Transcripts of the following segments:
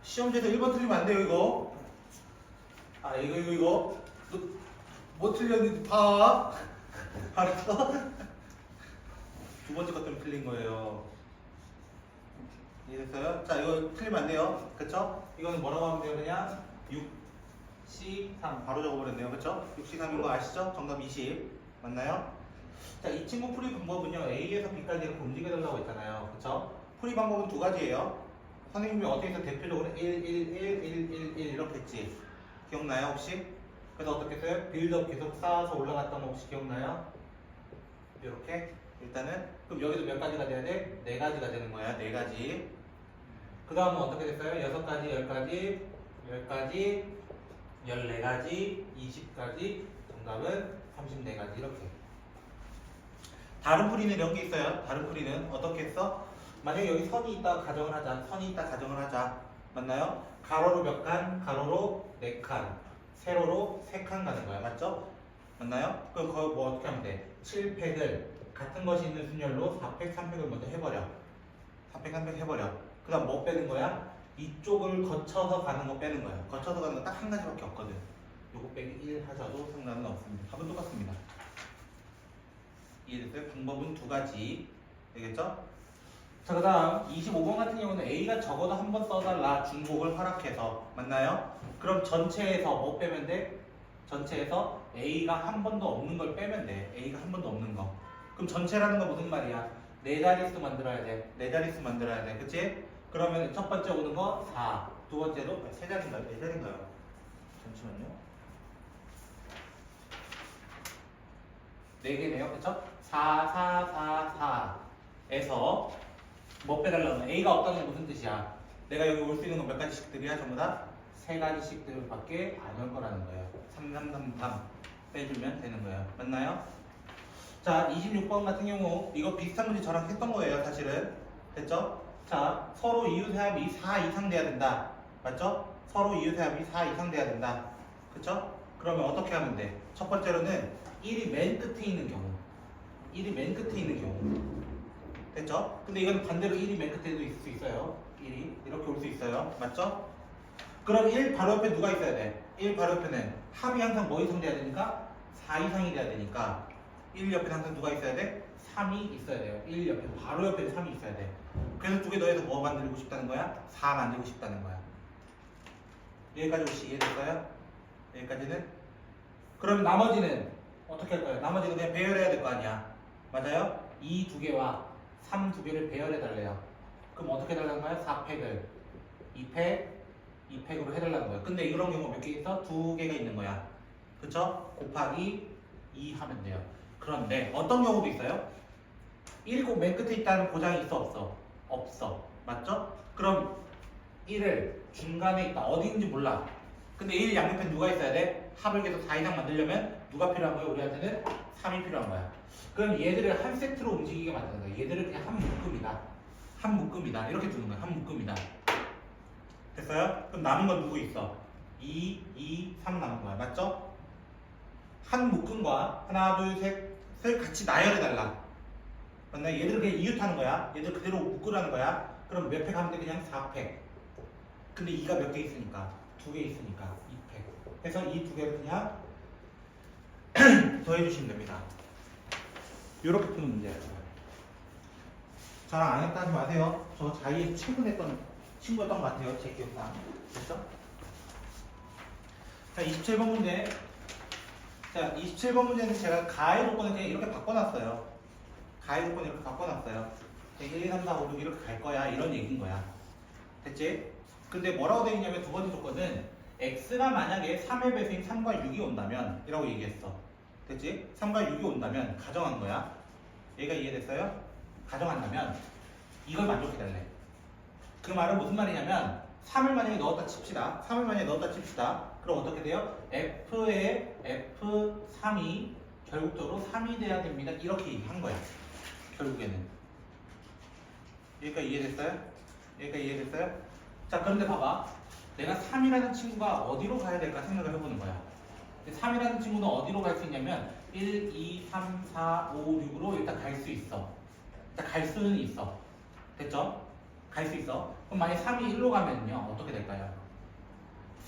시험지에서 1번 틀리면 안 돼요, 이거. 아, 이거. 너, 뭐 틀렸는지 봐. 알았어? 두 번째 것 때문에 틀린 거예요. 이해됐어요? 자, 이거 틀리면 안 돼요. 그쵸? 이거는 뭐라고 하면 돼요, 그냥? 6C3. 바로 적어버렸네요. 그쵸? 6C3인 거 아시죠? 정답 20. 맞나요? 자, 이 친구 풀이 방법은요, A에서 B까지 이렇게 움직여달라고 했잖아요. 그쵸? 풀이 방법은 두 가지예요. 선생님이 어떻게 해서 대표적으로 1, 1, 1, 1, 1, 1 이렇게 했지? 기억나요, 혹시? 그래서 어떻게 했어요? 빌드업 계속 쌓아서 올라갔던 거 혹시 기억나요? 이렇게. 일단은, 그럼 여기도 몇 가지가 돼야 돼? 네 가지가 되는 거야, 네 가지. 그 다음은 어떻게 됐어요? 6가지, 10가지, 10가지, 14가지, 20가지, 정답은 34가지, 이렇게. 다른 풀이는 이런 게 있어요. 다른 풀이는 어떻게 했어? 만약에 여기 선이 있다 가정을 하자. 선이 있다 가정을 하자. 맞나요? 가로로 몇 칸? 가로로 4칸. 세로로 3칸 가는 거야. 맞죠? 맞나요? 그럼 그거 뭐 어떻게 하면 돼? 7팩을 같은 것이 있는 순열로 4팩, 3팩을 먼저 해버려. 4팩, 3팩 해버려. 그 다음 뭐 빼는 거야? 이쪽을 거쳐서 가는 거 빼는 거야. 거쳐서 가는 거 딱 한 가지밖에 없거든. 요거 빼기 1 하셔도 상관은 없습니다. 답은 똑같습니다. 이해됐어요? 방법은 두 가지. 되겠죠? 자, 그 다음 25번 같은 경우는 A가 적어도 한 번 써달라. 중복을 허락해서. 맞나요? 그럼 전체에서 뭐 빼면 돼? 전체에서 A가 한 번도 없는 걸 빼면 돼. A가 한 번도 없는 거. 그럼 전체라는 건 무슨 말이야? 네 자릿수 만들어야 돼. 네 자릿수 만들어야 돼. 그치? 그러면 첫 번째 오는 거 4. 두 번째로 세 자리인가요? 네 자리인가요? 잠시만요. 4개네요. 그쵸? 4, 4, 4, 4에서 뭐 빼달라는 A가 없다는 건 무슨 뜻이야? 내가 여기 올 수 있는 건 몇 가지씩들이야? 전부 다? 3가지씩들밖에 안 올 거라는 거예요. 3, 3, 3, 3 빼주면 되는 거예요. 맞나요? 자, 26번 같은 경우 이거 비슷한 문제 저랑 했던 거예요. 사실은. 됐죠? 자, 서로 이웃해합이 4 이상 돼야 된다. 맞죠? 서로 이웃해합이 4 이상 돼야 된다. 그쵸? 그러면 어떻게 하면 돼? 첫 번째로는 1이 맨 끝에 있는 경우. 1이 맨 끝에 있는 경우. 됐죠? 근데 이건 반대로 1이 맨 끝에도 있을 수 있어요. 1이 이렇게 올 수 있어요. 맞죠? 그럼 1 바로 옆에 누가 있어야 돼? 1 바로 옆에는 합이 항상 뭐 이상 돼야 되니까? 4 이상이 돼야 되니까 1 옆에 항상 누가 있어야 돼? 3이 있어야 돼요. 1 옆에 바로 옆에 3이 있어야 돼. 그래서 두 개 더해서 뭐 만들고 싶다는 거야? 4 만들고 싶다는 거야. 여기까지 혹시 이해됐어요? 여기까지는? 그럼 나머지는 어떻게 할 거예요? 나머지는 그냥 배열해야 될 거 아니야. 맞아요? 이 두 개와 3 두 개를 배열해 달래요. 그럼 어떻게 해달라는 거야? 4팩을 2팩, 2팩으로 해달라는 거야. 근데 이런 경우 몇 개 있어? 두 개가 있는 거야. 그쵸? 곱하기 2 하면 돼요. 그런데 어떤 경우도 있어요? 1이 꼭 맨 끝에 있다는 보장이 있어 없어? 없어. 맞죠? 그럼 1을 중간에 있다. 어디 있는지 몰라. 근데 1 양옆에 누가 있어야 돼? 합을 계속 4 이상 만들려면 누가 필요한 거야? 우리한테는 3이 필요한 거야. 그럼 얘들을 한 세트로 움직이게 만드는 거야. 얘들을 그냥 한 묶음이다. 한 묶음이다. 이렇게 두는 거야. 한 묶음이다. 됐어요? 그럼 남은 건 누구 있어? 2, 2, 3 남은 거야. 맞죠? 한 묶음과 하나, 둘, 셋을 같이 나열해달라. 맞나? 얘들을 그냥 이웃하는 거야. 얘들 그대로 묶으라는 거야. 그럼 몇 팩 하면 돼? 그냥 4팩. 근데 2가 몇 개 있으니까? 2개 있으니까 2팩. 그래서 이 두 개를 그냥 더해주시면 됩니다. 이렇게 푸는 문제예요. 저랑 안 했다 하지 마세요. 저 자기에서 최근에 했던 친구였던 것 같아요. 제 기억상. 됐죠? 자, 27번 문제. 자, 27번 문제는 제가 가해 조건을 그냥 이렇게 바꿔놨어요. 가해 조건을 이렇게 바꿔놨어요. 1, 2, 3, 4, 5, 6 이렇게 갈 거야. 이런 얘기인 거야. 됐지? 근데 뭐라고 되어 있냐면 두 번째 조건은 x가 만약에 3의 배수인 3과 6이 온다면 이라고 얘기했어. 됐지? 3과 6이 온다면 가정한 거야. 얘가 이해됐어요? 가정한다면 이걸 만족해달래. 그 말은 무슨 말이냐면 3을 만약에 넣었다 칩시다. 3을 만약에 넣었다 칩시다. 그럼 어떻게 돼요? f의 f3이 결국적으로 3이 돼야 됩니다. 이렇게 한 거야. 결국에는. 여기까지 이해됐어요? 여기까지 이해됐어요? 자, 그런데 봐봐. 내가 3이라는 친구가 어디로 가야 될까 생각을 해보는 거야. 3이라는 친구는 어디로 갈 수 있냐면 1, 2, 3, 4, 5, 6으로 일단 갈 수 있어. 일단 갈 수는 있어. 됐죠? 갈 수 있어. 그럼 만약 3이 1로 가면요 어떻게 될까요?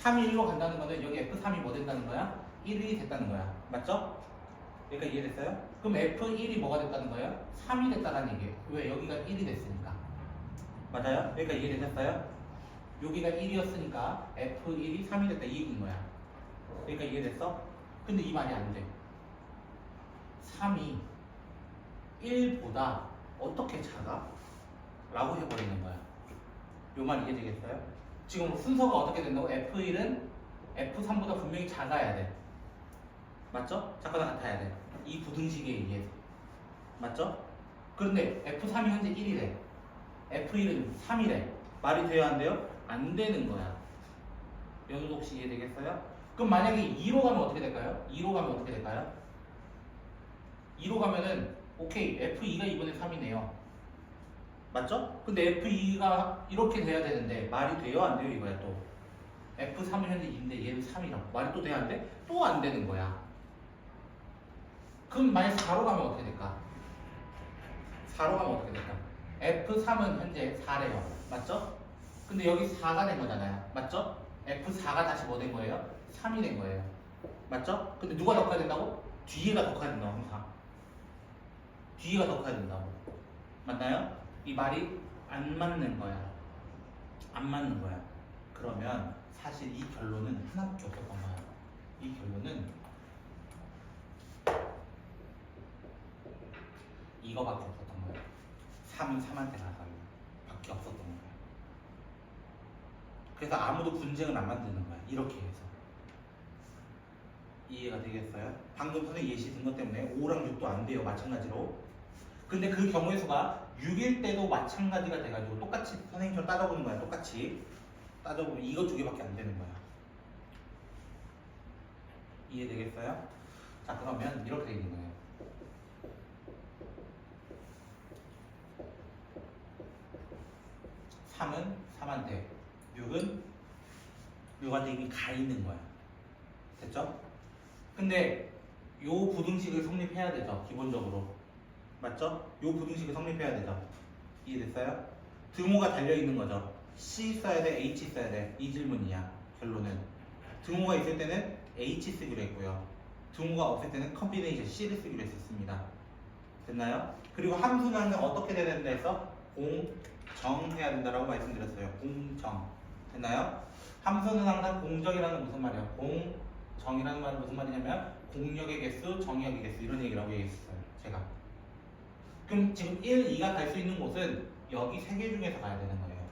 3이 1로 간다는 거는 여기 F3이 뭐 된다는 거야? 1이 됐다는 거야. 맞죠? 여기까지 이해됐어요? 그럼 F1이 뭐가 됐다는 거예요? 3이 됐다는 얘기예요. 왜? 여기가 1이 됐으니까. 맞아요? 여기까지 이해되셨어요? 여기가 1이었으니까 F1이 3이 됐다 이 얘기인 거야. 여기까지 이해됐어? 근데 이 말이 안 돼. 3이 1보다 어떻게 작아? 라고 해버리는 거야. 요 말 이해되겠어요? 지금 순서가 어떻게 된다고? F1은 F3보다 분명히 작아야 돼. 맞죠? 작거나 같아야 돼. 이 부등식에 의해서. 맞죠? 그런데 F3이 현재 1이래. F1은 3이래. 말이 돼야 안 돼요? 안 되는 거야. 연속 혹시 이해되겠어요? 그럼 만약에 2로 가면 어떻게 될까요? 2로 가면 어떻게 될까요? 2로 가면은 오케이 F2가 이번에 3이네요. 맞죠? 근데 F2가 이렇게 돼야 되는데 말이 돼요? 안 돼요? 이거야 또. F3은 현재 2인데 얘는 3이라고. 말이 또 돼야 안 돼? 또 안 되는 거야. 그럼 만약 4로 가면 어떻게 될까? 4로 가면 어떻게 될까? F3은 현재 4래요. 맞죠? 근데 여기 4가 된 거잖아요. 맞죠? F4가 다시 뭐 된 거예요? 3이 된 거예요. 맞죠? 근데 누가 더 커야 된다고? 뒤에가 더 커야 된다고 항상. 뒤에가 더 커야 된다고. 맞나요? 이 말이 안 맞는 거야. 안 맞는 거야. 그러면 사실 이 결론은 하나밖에 없었던 거야. 이 결론은 이거밖에 없었던 거야. 3은 3한테 나가요. 밖에 없었던 거야. 그래서 아무도 분쟁을 안 만드는 거야. 이렇게 해서. 이해가 되겠어요? 방금 전에 예시 든 것 때문에 5랑 6도 안 돼요. 마찬가지로. 근데 그 경우의 수가 6일 때도 마찬가지가 돼가지고 똑같이 선생님처럼 따져보는 거야. 똑같이. 따져보면 이거 두 개밖에 안 되는 거야. 이해되겠어요? 자, 그러면 이렇게 되는 거예요. 3은 3한테, 6은 6한테 이미 가 있는 거야. 됐죠? 근데 요 부등식을 성립해야 되죠. 기본적으로. 맞죠? 요 부등식을 성립해야 되죠. 이해됐어요? 등호가 달려있는 거죠. C 써야 돼? H 써야 돼? 이 질문이야. 결론은. 등호가 있을 때는 H 쓰기로 했고요. 등호가 없을 때는 컨비네이션 C를 쓰기로 했었습니다. 됐나요? 그리고 함수는 항상 어떻게 돼야 된다 해서 공정해야 된다라고 말씀드렸어요. 공정. 됐나요? 함수는 항상 공정이라는 건 무슨 말이야? 공정이라는 말은 무슨 말이냐면 공역의 개수, 정의역의 개수 이런 얘기라고 얘기했어요. 제가. 그럼 지금 1, 2가 갈 수 있는 곳은 여기 세 개 중에서 가야 되는 거예요.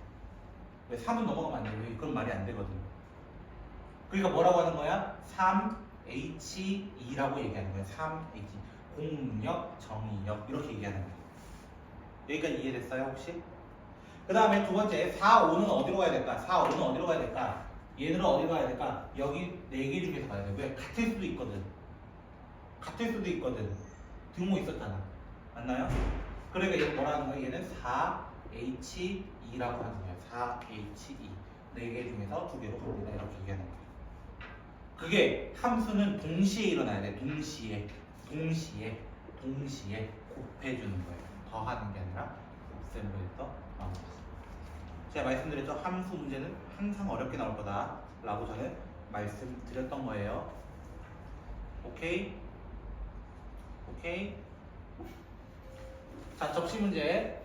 왜 3은 넘어가면 안 돼요? 그건 말이 안 되거든. 그러니까 뭐라고 하는 거야? 3H2라고 얘기하는 거야. 3H. 공역, 정의역 이렇게 얘기하는 거야. 여기까지 이해됐어요 혹시? 그 다음에 두 번째 4, 5는 어디로 가야 될까? 4, 5는 어디로 가야 될까? 얘들은 어디로 가야 될까? 여기 네 개 중에서 가야 돼. 왜? 같을 수도 있거든. 같을 수도 있거든. 등호 있었잖아. 맞나요? 그러니까 얘는 뭐라 하는 거야? 얘는 4H2라고 하는 거야. 4H2. 네 개 중에서 두 개로 갑니다. 이렇게 얘기하는 거야. 그게 함수는 동시에 일어나야 돼. 동시에 곱해주는 거예요. 더하는 게 아니라 곱셈으로 해서 나오는 거죠. 제가 말씀드렸죠. 함수 문제는 항상 어렵게 나올 거다 라고 저는 말씀드렸던 거예요. 오케이? 오케이? 자, 접시 문제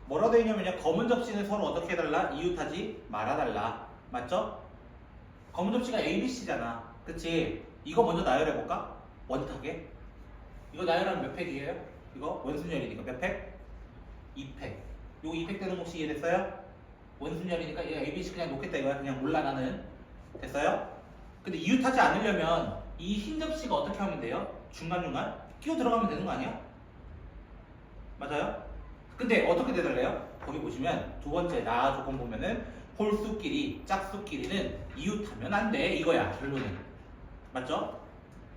뭐라고 되어 있냐면요. 검은 접시는 서로 어떻게 해달라? 이웃하지 말아달라. 맞죠? 검은 접시가 ABC잖아. 그치? 이거 먼저 나열해볼까? 원탁에. 이거 나열하면 몇 팩이에요? 이거 원순열이니까 몇 팩? 2팩. 요 2팩 되는 거 혹시 이해됐어요? 원순열이니까 얘 ABC 그냥 놓겠다 이거야. 그냥 몰라 나는. 됐어요? 근데 이웃하지 않으려면 이 흰 접시가 어떻게 하면 돼요? 중간중간 끼워 들어가면 되는 거 아니야? 맞아요? 근데 어떻게 되달래요? 거기 보시면 두 번째 나 조건 보면은 홀수끼리 짝수끼리는 이웃하면 안 돼 이거야 결론은. 맞죠?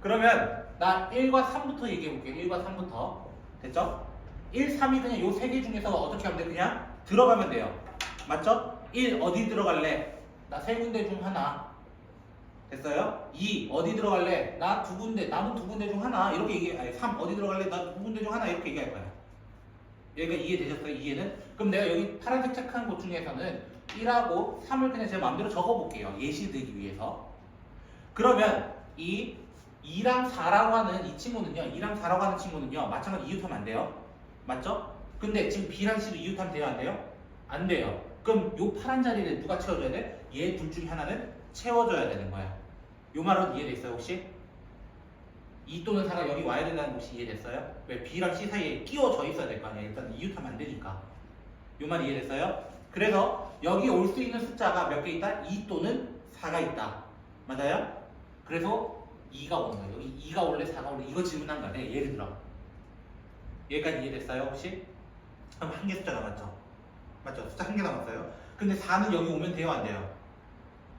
그러면 나 1과 3부터 얘기해 볼게. 1과 3부터. 됐죠? 1, 3이 그냥 요 세 개 중에서 어떻게 하면 돼? 그냥 들어가면 돼요. 맞죠? 1 어디 들어갈래? 나 세 군데 중 하나. 됐어요? 2 어디 들어갈래? 나 두 군데, 남은 두 군데 중 하나. 이렇게 얘기해. 아니 3 어디 들어갈래? 나 두 군데 중 하나. 이렇게 얘기할 거야. 여기가 이해되셨어요? 이해는? 그럼 내가 여기 파란색 체크한 것 중에서는 1하고 3을 그냥 제 마음대로 적어볼게요. 예시되기 위해서. 그러면 이 2랑 4라고 하는 이 친구는요. 2랑 4라고 하는 친구는요. 마찬가지 이웃하면 안 돼요. 맞죠? 근데 지금 B랑 C도 이웃하면 돼요? 안 돼요? 안 돼요. 그럼 요 파란 자리를 누가 채워줘야 돼? 얘 둘 중에 하나는 채워줘야 되는 거야. 요 말은 이해됐어요 혹시? 2 또는 4가 여기 와야 된다는 것이 이해됐어요? 왜 B랑 C 사이에 끼워져 있어야 될 거 아니야. 일단 이웃하면 안 되니까. 요 말 이해됐어요? 그래서 여기 올 수 있는 숫자가 몇 개 있다? 2 또는 4가 있다. 맞아요? 그래서 2가 오는 거예요. 여기 2가 올래 4가 올래 이거 질문한 거야. 네, 예를 들어. 여기까지 이해됐어요 혹시? 그럼 한 개 숫자 남았죠? 맞죠? 숫자 한 개 남았어요. 근데 4는 여기 오면 돼요 안 돼요?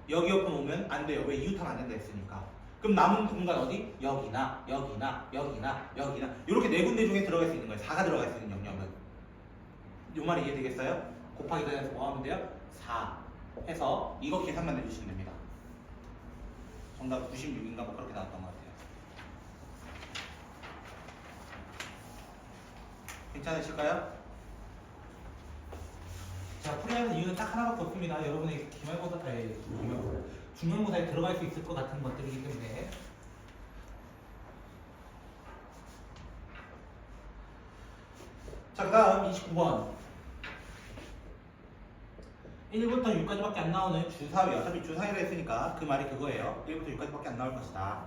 여기 옆에 오면 안 돼요. 왜? 이웃하면 안 된다 했으니까. 그럼 남은 공간 어디? 여기나 여기나 여기나 여기나 이렇게 네 군데 중에 들어갈 수 있는 거예요. 4가 들어갈 수 있는 영역은. 이 말이 이해되겠어요? 곱하기 다해서 뭐 하면 돼요? 4 해서 이거 계산만 해주시면 됩니다. 정답 96인가 뭐 그렇게 나왔던 것 같아요. 괜찮으실까요? 자, 풀이하는 이유는 딱 하나밖에 없습니다. 여러분의 기말고사, 중간고사에 들어갈 수 있을 것 같은 것들이기 때문에. 자, 그 다음 29번. 1부터 6까지밖에 안 나오는 주사위. 어차피 주사위라 했으니까 그 말이 그거예요. 1부터 6까지밖에 안 나올 것이다.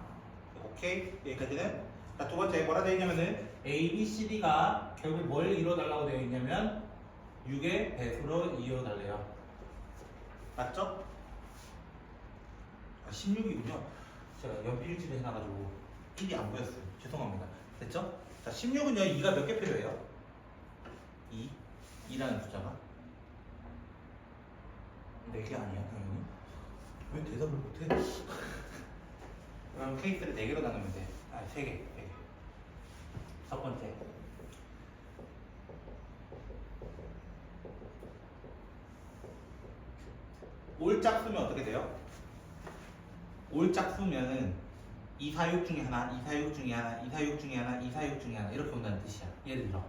오케이? 여기까지는. 자, 두 번째 뭐라 되어 있냐면은 A, B, C, D가 결국 뭘 이뤄달라고 되어 있냐면 6의 배수로 이어달래요. 맞죠? 아, 16이군요. 제가 연필질을 해놔가지고 1이 안 보였어요. 죄송합니다. 됐죠? 자, 16은요, 2가 몇 개 필요해요? 2. 2라는 숫자가. 4개 아니야, 당연히. 왜 대답을 못해? 그럼 케이스를 4개로 나누면 돼. 아, 3개. 3개. 첫 번째. 올짝수면 어떻게 돼요? 올짝수면은 2, 4, 6 중에 하나, 2, 4, 6 중에 하나, 2, 4, 6 중에 하나, 2, 4, 6 중에 하나 이렇게 온다는 뜻이야. 예를 들어.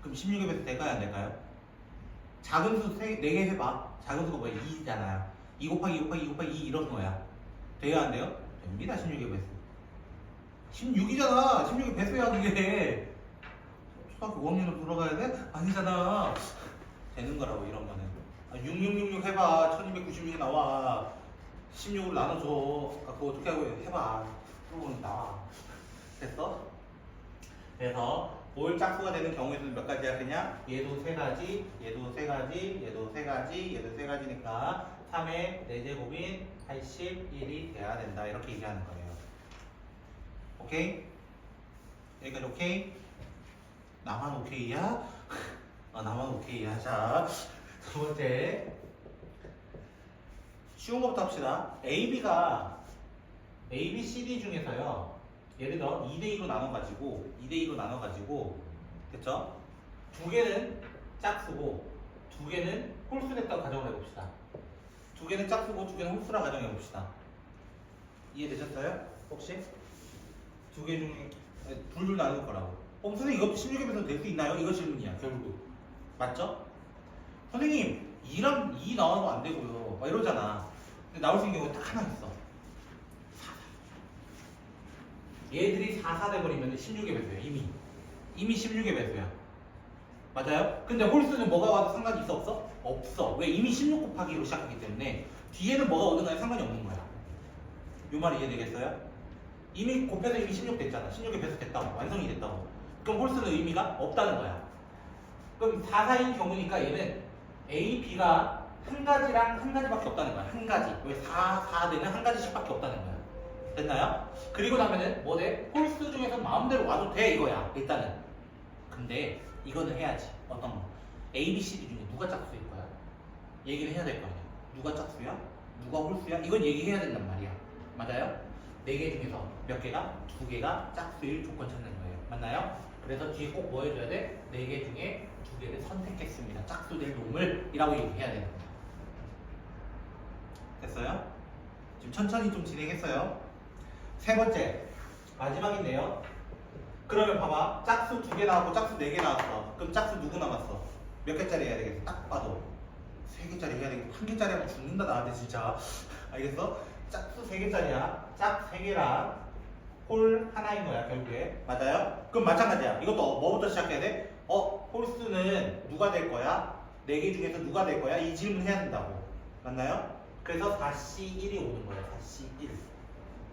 그럼 16에 비해서 될까요? 안 될까요? 작은 수 4개 해봐. 작은 수가 뭐야? 2잖아요. 2 곱하기 2 곱하기 2 곱하기 2 이런 거야. 돼요? 안 돼요? 됩니다. 16의 배수. 16이잖아. 16의 배수야 그게. 초등학교 5학년으로 들어가야 돼? 아니잖아. 되는 거라고 이런 거는. 6666 해봐. 1296이 나와. 16으로 나눠줘. 그거 어떻게 하고 해봐. 그러면 나와. 됐어? 그래서 올 짝수가 되는 경우에는 몇 가지야 그냥? 얘도 3가지, 얘도 3가지, 얘도 3가지, 얘도 3가지니까 3의 4제곱인 81이 돼야 된다. 이렇게 얘기하는 거예요. 오케이? 여기까지 오케이? 나만 오케이야? 나만 오케이야. 자, 두 번째. 쉬운 것부터 합시다. AB가 A, B, C, D 중에서요. 예를 들어 2대2로 나눠가지고 2대2로 나눠가지고 됐죠? 두 개는 짝수고 두 개는 홀수 됐다고 가정을 해봅시다. 두 개는 짝수고 두 개는 홀수라 가정해봅시다. 이해되셨어요? 혹시? 두 개 중에 둘둘 나눌 거라고. 선생님 이것도 16에 비해서 될 수 있나요? 이거 질문이야 결국. 맞죠? 선생님 2랑 2 나와도 안 되고요. 막 이러잖아. 근데 나올 수 있는 경우가 딱 하나 있어. 4. 얘들이 4, 4 돼버리면 16의 배수야. 이미 16의 배수야. 맞아요? 근데 홀수는 뭐가 와도 상관이 있어 없어? 없어. 왜? 이미 16 곱하기로 시작하기 때문에 뒤에는 뭐가 오든 간에 상관이 없는 거야. 요 말이 이해되겠어요? 이미 곱해서 이미 16 됐잖아. 16의 배수 됐다고. 완성이 됐다고. 그럼 홀수는 의미가 없다는 거야. 그럼 4, 4인 경우니까 얘는 A, B가 한 가지랑 한 가지밖에 없다는 거야. 한 가지. 왜 4, 4대는 한 가지씩밖에 없다는 거야. 됐나요? 그리고 나면은 뭐 돼? 홀수 중에서 마음대로 와도 돼 이거야. 일단은. 근데 이거는 해야지. 어떤 거? A, B, C, D 중에 누가 짝수일 거야? 얘기를 해야 될 거 아니야. 누가 짝수야? 누가 홀수야? 이건 얘기해야 된단 말이야. 맞아요? 4개 중에서 몇 개가? 2개가 짝수일 조건 찾는 거예요. 맞나요? 그래서 뒤에 꼭 뭐 해줘야 돼? 4개 중에 2개를 선택했습니다. 짝수될 놈을 이라고 얘기해야 되는 거야. 됐어요? 지금 천천히 좀 진행했어요. 세 번째 마지막인데요. 그러면 봐봐. 짝수 2개 나왔고 짝수 4개 나왔어. 그럼 짝수 누구 남았어? 몇 개짜리 해야 되겠어? 딱 봐도 3개짜리 해야 되겠어. 1개짜리 하면 죽는다 나한테 진짜. 알겠어? 짝수 3개짜리야. 짝 3개랑 홀 하나인 거야 결국에. 맞아요? 그럼 마찬가지야. 이것도 뭐부터 시작해야 돼? 홀수는 누가 될 거야? 4개 중에서 누가 될 거야? 이 질문 해야 된다고. 맞나요? 그래서 4C1이 오는 거야. 4C1.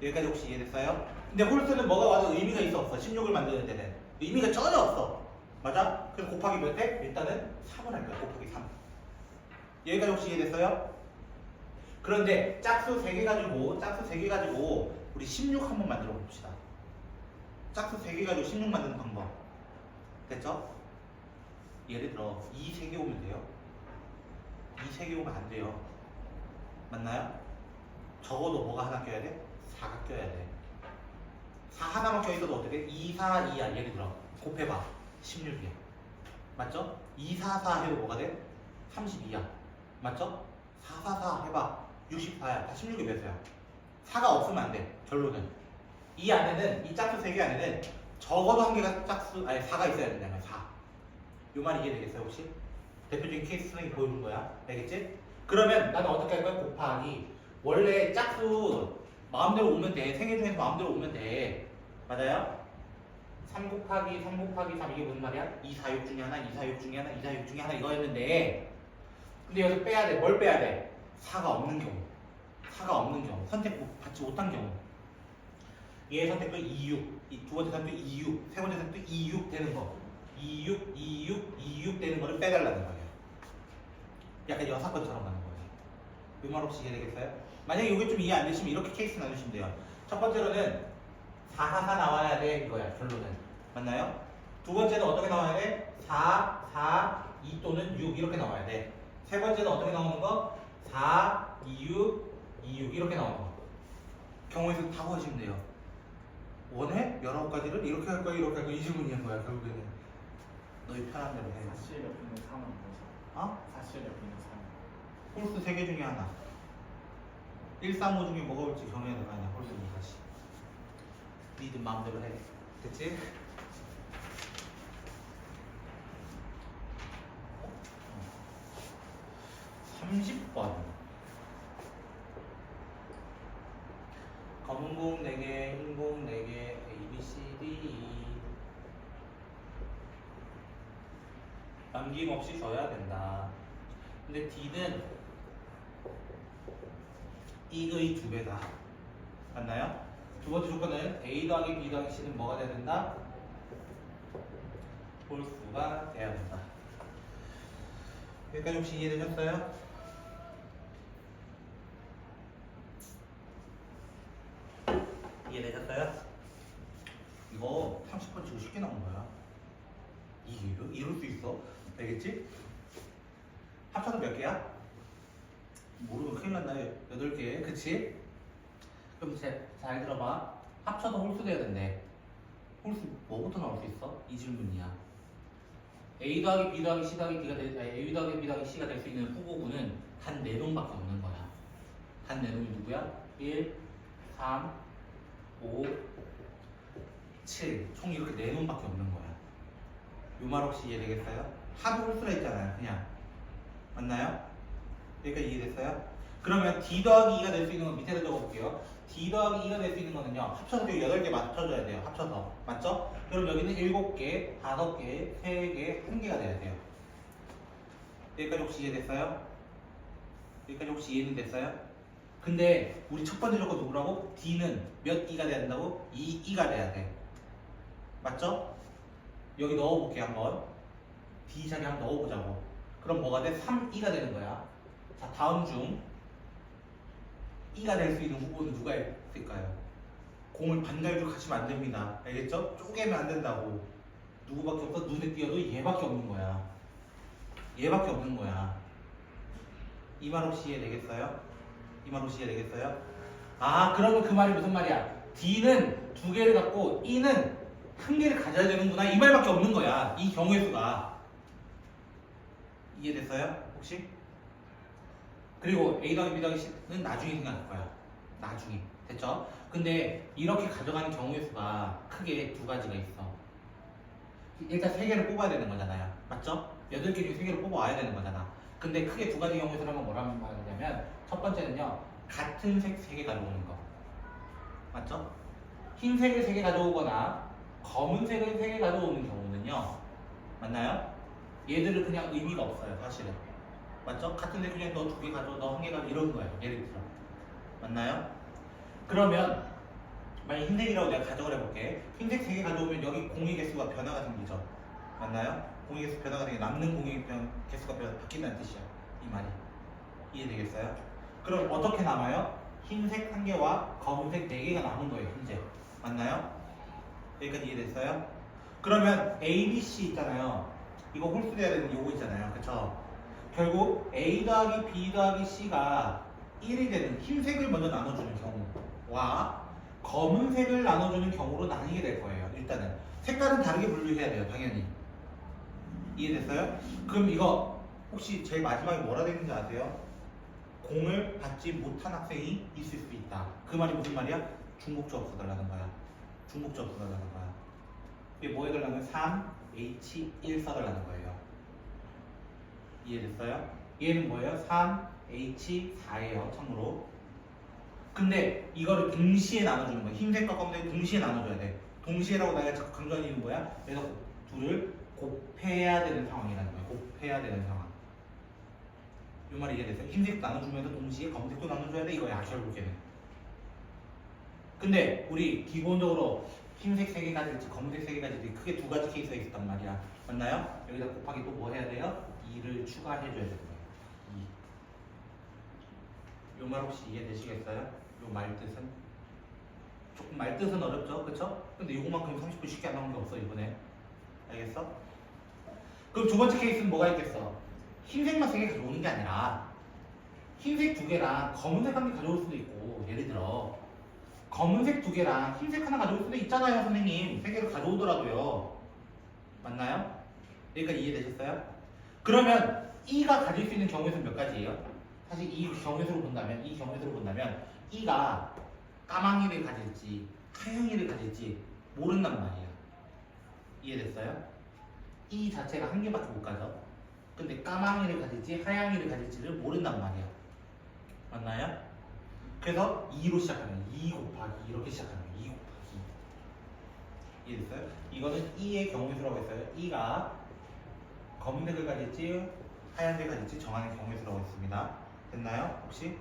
여기까지 혹시 이해됐어요? 근데 홀수는 뭐가 와도 의미가 있어 없어? 16을 만드는 데는 의미가 전혀 없어. 맞아? 그래서 곱하기 몇 해? 일단은 3을 할 거야. 곱하기 3. 여기까지 혹시 이해됐어요? 그런데 짝수 3개 가지고 우리 16 한번 만들어 봅시다. 짝수 3개 가지고 16 만드는 방법. 됐죠? 예를 들어 2 3개 오면 돼요. 2 3개 오면 안 돼요. 맞나요? 적어도 뭐가 하나 껴야 돼? 4가 껴야 돼. 4 하나만 껴있어도 어떻게 돼? 2, 4, 2야. 예를 들어 곱해봐. 16이야. 맞죠? 2, 4, 4 해도 뭐가 돼? 32야. 맞죠? 4, 4, 4 해봐. 64야. 다 16이 몇 회야? 4가 없으면 안 돼. 결론은. 이 안에는, 이 짝수 3개 안에는 적어도 한 개가 짝수, 아니 4가 있어야 된다면 4. 요 말 이해되겠어요 혹시? 대표적인 케이스 수능이 보여준 거야. 알겠지? 그러면 나는 어떻게 할 거야? 곱하기. 원래 짝수 마음대로 오면 돼. 3개 중에서 마음대로 오면 돼. 맞아요? 3 곱하기 3 곱하기 3 이게 무슨 말이야? 2, 4, 6 중에 하나, 2, 4, 6 중에 하나, 2, 4, 6 중에 하나 이거였는데 근데 여기서 빼야 돼. 뭘 빼야 돼? 4가 없는 경우. 4가 없는 경우. 선택 받지 못한 경우. 얘의 선택도 2, 6. 이 두 번째 선택도 2, 6. 세 번째 선택도 2, 6 되는 거. 2, 6, 2, 6, 2, 6 되는 거를 빼달라는 거예요. 약간 여사건처럼 가는 거예요. 그 말 없이 이해되겠어요? 만약에 이게 좀 이해 안 되시면 이렇게 케이스 나누시면 돼요. 첫 번째로는 4, 4, 4 나와야 돼. 이거야. 결론은. 맞나요? 두 번째는 어떻게 나와야 돼? 4, 4, 2 또는 6 이렇게 나와야 돼. 세 번째는 어떻게 나오는 거? 4, 2, 6, 2, 6 이렇게 나오는 거. 경우에서 다 구하시면 돼요. 원해? 19가지를 이렇게 할 거야, 이렇게 할 거야. 이 질문이야 뭐야 결국에는. 너희 편한 대로 해. 사실 옆에 있는 3은 뭐죠? 어? 사실 옆에 있는 3은 홀수 3개 중에 하나. 1, 3, 5 중에 뭐가 올지 정해야 될 거 아니야. 홀수 2가지. 니들 마음대로 해. 됐지? 30번. 검은 공 4개, 흰 공 4개, A, B, C, D, E. 남김없이 줘야 된다. 근데 D는 E의 2배다. 맞나요? 두 번째 조건은 A 더하기 B 더하기 C는 뭐가 돼야 된다? 홀수가 돼야 된다. 여기까지 혹시 이해되셨어요? 이해되셨어요? 이거 30번 치고 쉽게 나온 거야. 이럴 수 있어. 알겠지? 합쳐서 몇 개야? 모르면 큰일 난다. 8개. 그치? 그럼 잘 들어봐. 합쳐서 홀수 돼야 된대. 홀수 뭐부터 나올 수 있어? 이 질문이야. A 더하기 B 더하기 C 더하기 D가 A 더하기 B 더하기 C가 될 수 있는 후보군은 단 4놈밖에 없는 거야. 단 4놈이 누구야? 1, 3, 5, 7. 총 이렇게 4놈밖에 없는 거야. 요 말 혹시 이해되겠어요? 합이 홀수라 했잖아요. 그냥. 맞나요? 여기까지 이해됐어요? 그러면 D 더하기 2가 될 수 있는 건 밑에다 적어볼게요. D 더하기 2가 될 수 있는 거는요. 합쳐서 8개 맞춰줘야 돼요. 합쳐서. 맞죠? 그럼 여기는 7개, 5개, 3개, 1개가 돼야 돼요. 여기까지 혹시 이해됐어요? 여기까지 혹시 이해는 됐어요? 근데 우리 첫 번째 조건 누구라고? D는 몇 E가 돼야 된다고? 2E가 돼야 돼. 맞죠? 여기 넣어볼게요 한번. D 자리 한번 넣어보자고. 그럼 뭐가 돼? 3E가 되는 거야. 자, 다음 중 E가 될 수 있는 후보는 누가 있을까요? 공을 반갈죽 하시면 안 됩니다. 알겠죠? 쪼개면 안 된다고. 누구밖에 없어? 눈에 띄어도 얘밖에 없는 거야. 얘밖에 없는 거야. 이 말 혹시 이해되겠어요? 이 말 혹시 이해되겠어요? 아, 그러면 그 말이 무슨 말이야? D는 2개를 갖고 E는 1개를 가져야 되는구나. 이 말밖에 없는 거야. 이 경우의 수가. 이해됐어요? 혹시? 그리고 A 더하기 B 더하기 C는 나중에 생각할 거야. 나중에. 됐죠? 근데 이렇게 가져가는 경우의 수가 크게 2가지가 있어. 일단 3개를 뽑아야 되는 거잖아요. 맞죠? 8개 중에 3개를 뽑아와야 되는 거잖아. 근데 크게 두 가지 경우에서 하면 뭐라는 말이냐면 첫 번째는요. 같은 색 3개 가져오는 거. 맞죠? 흰색을 3개 가져오거나 검은색을 3개 가져오는 경우는요. 맞나요? 얘들은 그냥 의미가 없어요. 사실은. 맞죠? 같은 색 그냥 너 2개 가져오, 너 1개 가져오 이런 거예요. 예를 들어. 맞나요? 그러면 만약 흰색이라고 내가 가정을 해볼게. 흰색 3개 가져오면 여기 공의 개수가 변화가 생기죠. 맞나요? 공의 개수 변화가 생겨 남는 공의 개수가 바뀐다는 뜻이야. 이 말이. 이해되겠어요? 그럼 어떻게 남아요? 흰색 1개와 검은색 4개가 남은 거예요. 현재. 맞나요? 여기까지 이해됐어요? 그러면 A, B, C 있잖아요. 이거 홀수돼야 되는 요거 있잖아요. 그쵸? 결국 A 더하기 B 더하기 C가 1이 되는 흰색을 먼저 나눠주는 경우와 검은색을 나눠주는 경우로 나뉘게 될 거예요. 일단은 색깔은 다르게 분류해야 돼요. 당연히. 이해됐어요? 그럼 이거 혹시 제일 마지막에 뭐라 되어 있는지 아세요? 공을 받지 못한 학생이 있을 수 있다. 그 말이 무슨 말이야? 중복적 써달라는 거야. 중복적 써달라는 거야. 이게 뭐 해달라는 3H1 써달라는 거예요. 이해됐어요? 얘는 뭐예요? 3H4예요. 참고로. 근데 이거를 동시에 나눠주는 거야. 흰색과 검은색 동시에 나눠줘야 돼. 동시에라고 내가 자꾸 강조하는 이유는 뭐야? 그래서 둘을 곱해야 되는 상황이라는 거야. 곱해야 되는 상황. 이 말이 이해됐어요? 흰색 나눠주면서 동시에 검은색도 나눠줘야 돼. 이거야. 결국에는. 근데 우리 기본적으로 흰색 3개 가질지 검은색 3개 가질지 크게 2가지 케이스가 있었단 말이야. 맞나요? 여기다 곱하기 또 뭐 해야 돼요? 2를 추가해줘야 되는 거예요. 2. 이 말 혹시 이해되시겠어요? 요 말뜻은? 조금 말뜻은 어렵죠? 그쵸? 근데 요거만큼 30분 쉽게 안 나오는 게 없어 이번에. 알겠어? 그럼 두 번째 케이스는 뭐가 있겠어? 흰색만 3개 가져오는 게 아니라 흰색 2개랑 검은색 1개 가져올 수도 있고 예를 들어 검은색 2개랑 흰색 하나 가져올 수도 있잖아요 선생님. 3개를 가져오더라도요. 맞나요? 여기까지 이해되셨어요? 그러면 E가 가질 수 있는 경우에서는 몇 가지예요? 사실 이 경우에서로 본다면 E가 까망이를 가질지 하영이를 가질지 모른단 말이에요. 이해됐어요? E 자체가 1개밖에 못 가져. 근데 까망이를 가질지 하양이를 가질지를 모른단 말이야. 맞나요? 그래서 2로 시작하는 2 곱하기 이렇게 시작하는 거예요. 2 곱하기. 이해됐어요? 이거는 E의 경우수라고 했어요. E가 검은색을 가질지 하얀색을 가질지 정하는 경우수라고 했습니다. 됐나요? 혹시?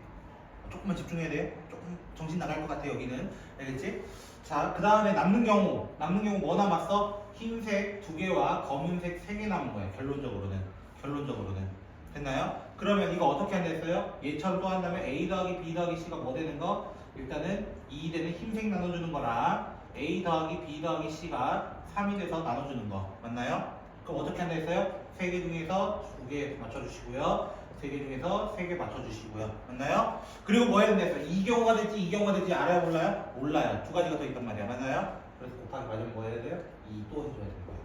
조금만 집중해야 돼. 조금 정신 나갈 것 같아 여기는. 알겠지? 자, 그 다음에 남는 경우 뭐 남았어? 흰색 2개와 검은색 3개 남은 거예요. 결론적으로는. 됐나요? 그러면 이거 어떻게 한다 했어요? 얘처럼 또 한다면 A 더하기 B 더하기 C가 뭐 되는 거? 일단은 2 되는 흰색 나눠주는 거랑 A 더하기 B 더하기 C가 3이 돼서 나눠주는 거. 맞나요? 그럼 어떻게 한다 했어요? 3개 중에서 2개 맞춰주시고요. 3개 중에서 3개 맞춰주시고요. 맞나요? 그리고 뭐 해야 된다 했어요? 이 경우가 될지 이 경우가 될지 알아요? 몰라요? 몰라요. 2가지가 더 있단 말이야. 맞나요? 그래서 곱하기 맞으면 뭐 해야 돼요? 2 또 해줘야 되는 거예요.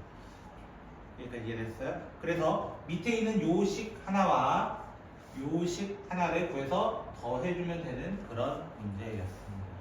그러니까 이해됐어요? 그래서 밑에 있는 요식 하나와 요식 하나를 구해서 더해주면 되는 그런 문제였습니다.